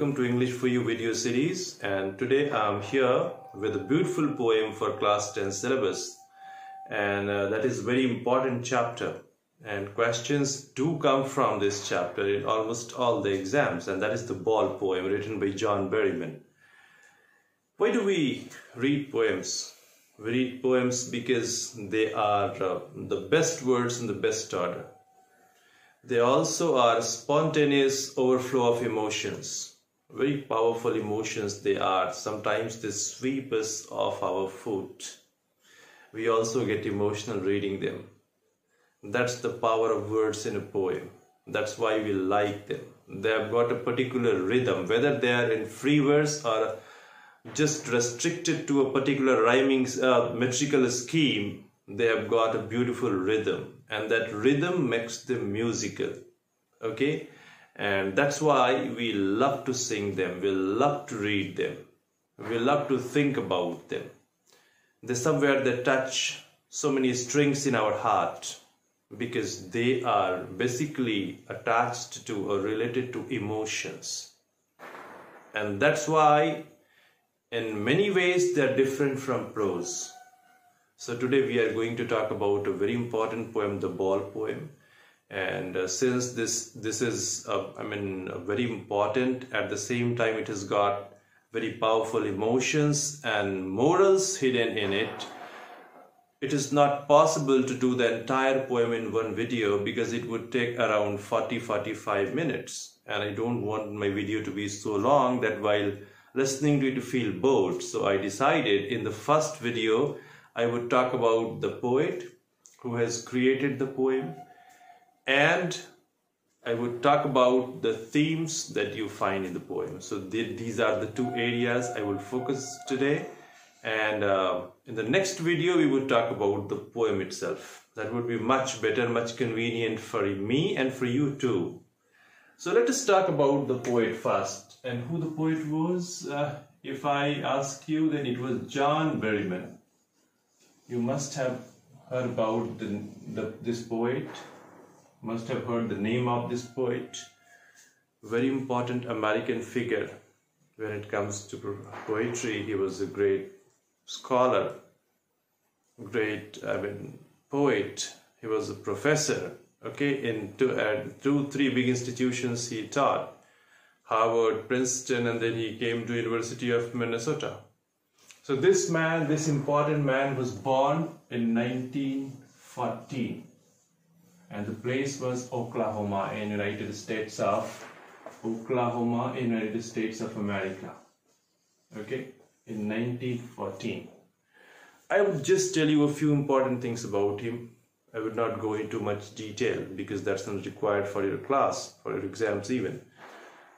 welcome to English for You video series, and today I'm here with a beautiful poem for class 10 syllabus, and that is very important chapter, and questions do come from this chapter in almost all the exams, and that is the Ball poem written by John Berryman. Why do we read poems? We read poems because they are the best words in the best order. They also are spontaneous overflow of emotions. Very powerful emotions they are. Sometimes they sweep us off our foot. We also get emotional reading them. That's the power of words in a poem. That's why we like them. They have got a particular rhythm, whether they are in free verse or just restricted to a particular rhyming metrical scheme. They have got a beautiful rhythm, and that rhythm makes them musical. Okay, and that's why we love to sing them, we love to read them, we love to think about them. They somewhere they touch so many strings in our heart because they are basically attached to or related to emotions, and that's why in many ways they are different from prose. So today we are going to talk about a very important poem, the Ball poem. And since this is, very important, at the same time it has got very powerful emotions and morals hidden in it. It is not possible to do the entire poem in one video because it would take around 40-45 minutes. And I don't want my video to be so long that while listening to it you feel bored. So I decided in the first video I would talk about the poet who has created the poem, and I would talk about the themes that you find in the poem. So these are the two areas I will focus today, and in the next video we would talk about the poem itself. That would be much better, much convenient for me and for you too. So let us talk about the poet first. And who the poet was? If I ask you, then it was John Berryman. You must have heard about this poet, must have heard the name of this poet. Very important American figure when it comes to poetry. He was a great scholar, great poet. He was a professor. Okay, in three big institutions he taught: Harvard, Princeton, and then he came to University of Minnesota. So this man, this important man, was born in 1914, and the place was Oklahoma in United States of America. Okay, in 1914. I would just tell you a few important things about him. I would not go into much detail because that's not required for your class, for your exams even.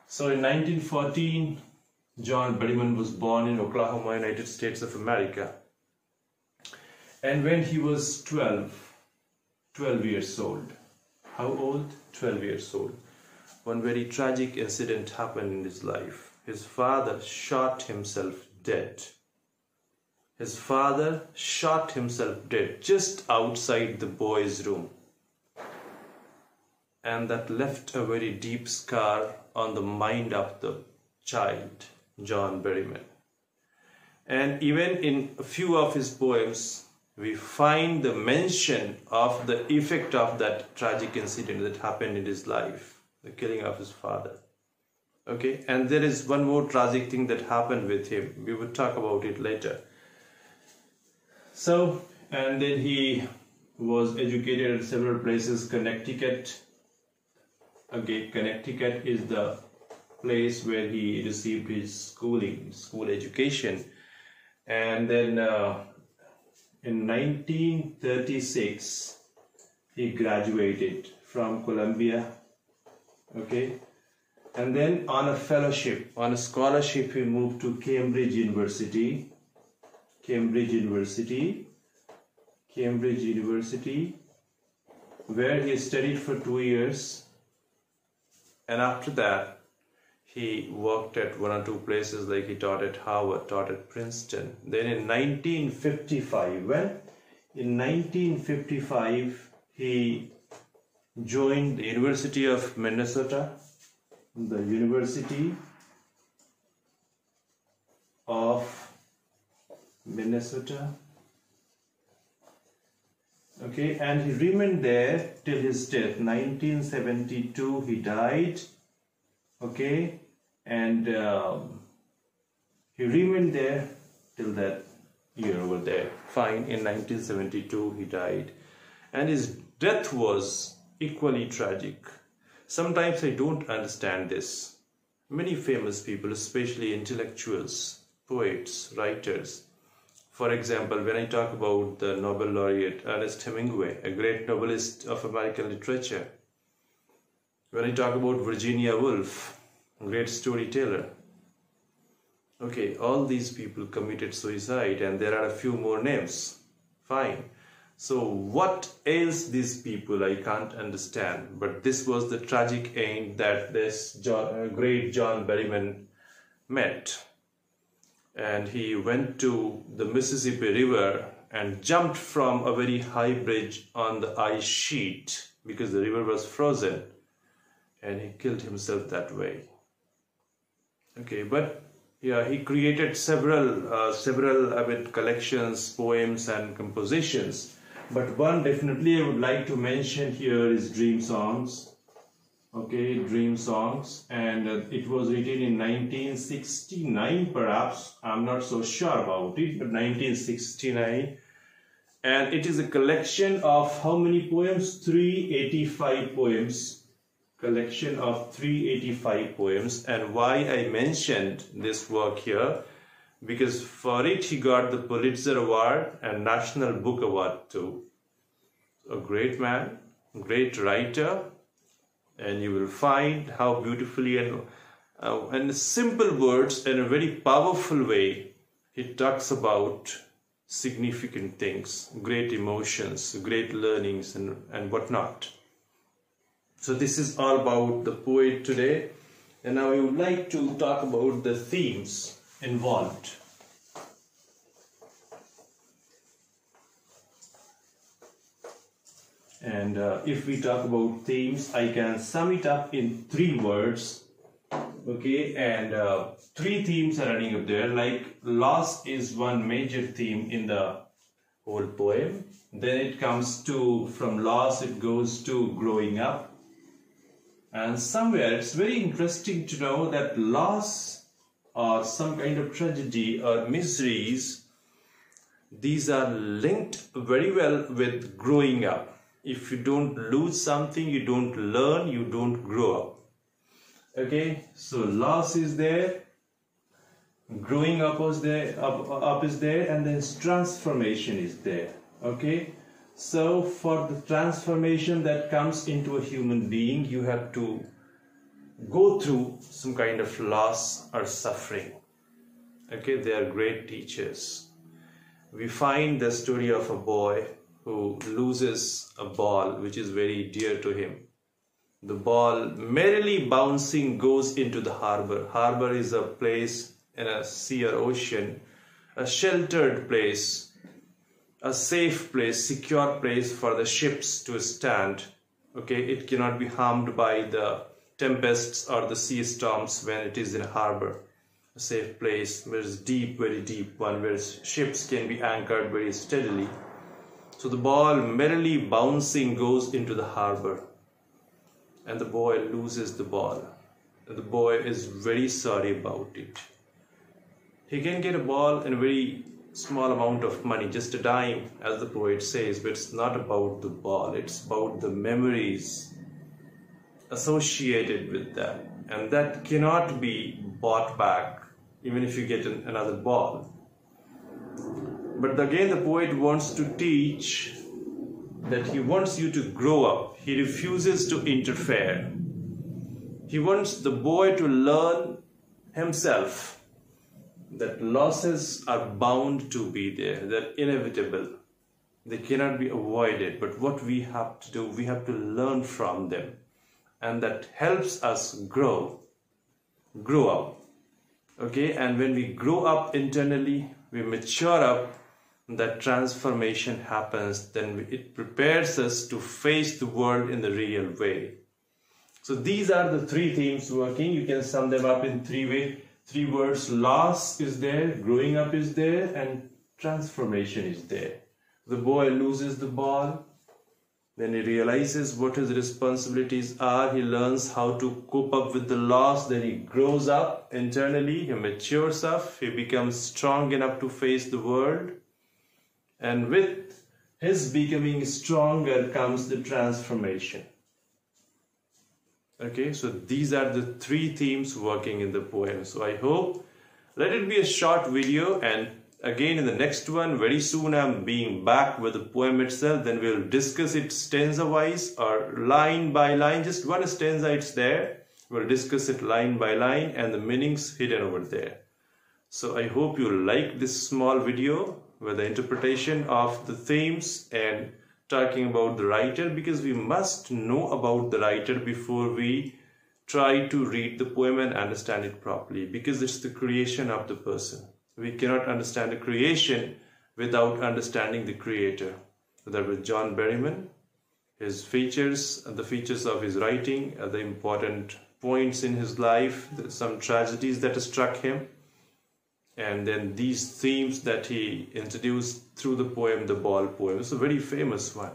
So in 1914, John Berryman was born in Oklahoma, United States of America. And when he was 12 years old, how old? 12 years old. One very tragic incident happened in his life. His father shot himself dead. His father shot himself dead just outside the boy's room. And that left a very deep scar on the mind of the child, John Berryman. And even in a few of his poems, we find the mention of the effect of that tragic incident that happened in his life, the killing of his father. Okay, and there is one more tragic thing that happened with him. We will talk about it later. So, and then he was educated at several places. Connecticut. Okay, Connecticut is the place where he received his school education. And then in 1936 he graduated from Columbia. Okay, and then on a fellowship, on a scholarship, he moved to Cambridge University, where he studied for 2 years. And after that, he worked at one or two places, like he taught at Harvard, taught at Princeton. Then in 1955, he joined the University of Minnesota, the University of Minnesota. Okay, and he remained there till his death. 1972 he died. Okay, and he remained there till that year over there. Fine, in 1972 he died. And his death was equally tragic. Sometimes I don't understand this. Many famous people, especially intellectuals, poets, writers. For example, when I talk about the Nobel laureate Ernest Hemingway, a great novelist of American literature. When I talk about Virginia Woolf, a great storyteller. Okay, all these people committed suicide, and there are a few more names. Fine. So what ails these people, I can't understand. But this was the tragic end that this great John Berryman met. And he went to the Mississippi River and jumped from a very high bridge on the ice sheet because the river was frozen. And he killed himself that way. Okay, but yeah, he created several collections, poems and compositions. But one definitely I would like to mention here is Dream Songs. Okay, Dream Songs, and it was written in 1969 perhaps. I'm not so sure about it, but 1969. And it is a collection of how many poems? 385 poems. Collection of 385 poems. And why I mentioned this work here? Because for it he got the Pulitzer Award and National Book Award too. A great man, great writer, and you will find how beautifully and simple words in a very powerful way he talks about significant things, great emotions, great learnings and whatnot. So this is all about the poet today, and now I would like to talk about the themes involved. And if we talk about themes, I can sum it up in 3 words. Okay, and 3 themes are running up there. Like loss is one major theme in the whole poem. Then it comes to, from loss it goes to growing up. And somewhere it's very interesting to know that loss or some kind of tragedy or miseries, these are linked very well with growing up. If you don't lose something, you don't learn, you don't grow up. Okay, so loss is there, growing up is there, up is there, and then transformation is there. Okay, so for the transformation that comes into a human being, you have to go through some kind of loss or suffering. Okay, they are great teachers. We find the story of a boy who loses a ball which is very dear to him. The ball, merrily bouncing, goes into the harbor. Harbor is a place in a sea or ocean, a sheltered place, a safe place, secure place for the ships to stand. Okay, it cannot be harmed by the tempests or the sea storms when it is in a harbor. A safe place where it's deep, very deep one, where ships can be anchored very steadily. So the ball, merrily bouncing, goes into the harbor, and the boy loses the ball. And the boy is very sorry about it. He can get a ball in a very small amount of money, just a dime, as the poet says, but it's not about the ball, it's about the memories associated with that. And that cannot be bought back, even if you get another ball. But again, the poet wants to teach that he wants you to grow up. He refuses to interfere. He wants the boy to learn himself that losses are bound to be there. They're inevitable. They cannot be avoided. But what we have to do, we have to learn from them. And that helps us grow up. Okay, and when we grow up internally, we mature up, that transformation happens, then it prepares us to face the world in the real way. So these are the 3 themes working. You can sum them up in 3 Three words: loss is there, growing up is there, and transformation is there. The boy loses the ball, then he realizes what his responsibilities are. He learns how to cope up with the loss. Then he grows up internally, he matures up, he becomes strong enough to face the world. And with his becoming stronger comes the transformation. Okay, so these are the three themes working in the poem. So I hope, let it be a short video, and again in the next one, very soon I'm being back with the poem itself. Then we'll discuss it stanza wise or line by line. Just one stanza, it's there. We'll discuss it line by line and the meanings hidden over there. So I hope you like this small video with the interpretation of the themes and talking about the writer, because we must know about the writer before we try to read the poem and understand it properly, because it's the creation of the person. We cannot understand the creation without understanding the creator. So that was John Berryman, his features, the features of his writing, the important points in his life, some tragedies that struck him, and then these themes that he introduced through the poem, the Ball poem. It's a very famous one.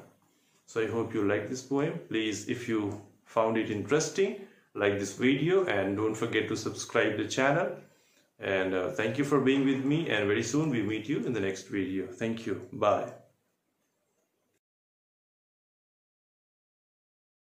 So I hope you like this poem. Please, if you found it interesting, like this video and don't forget to subscribe the channel. And thank you for being with me, and very soon we meet you in the next video. Thank you. Bye.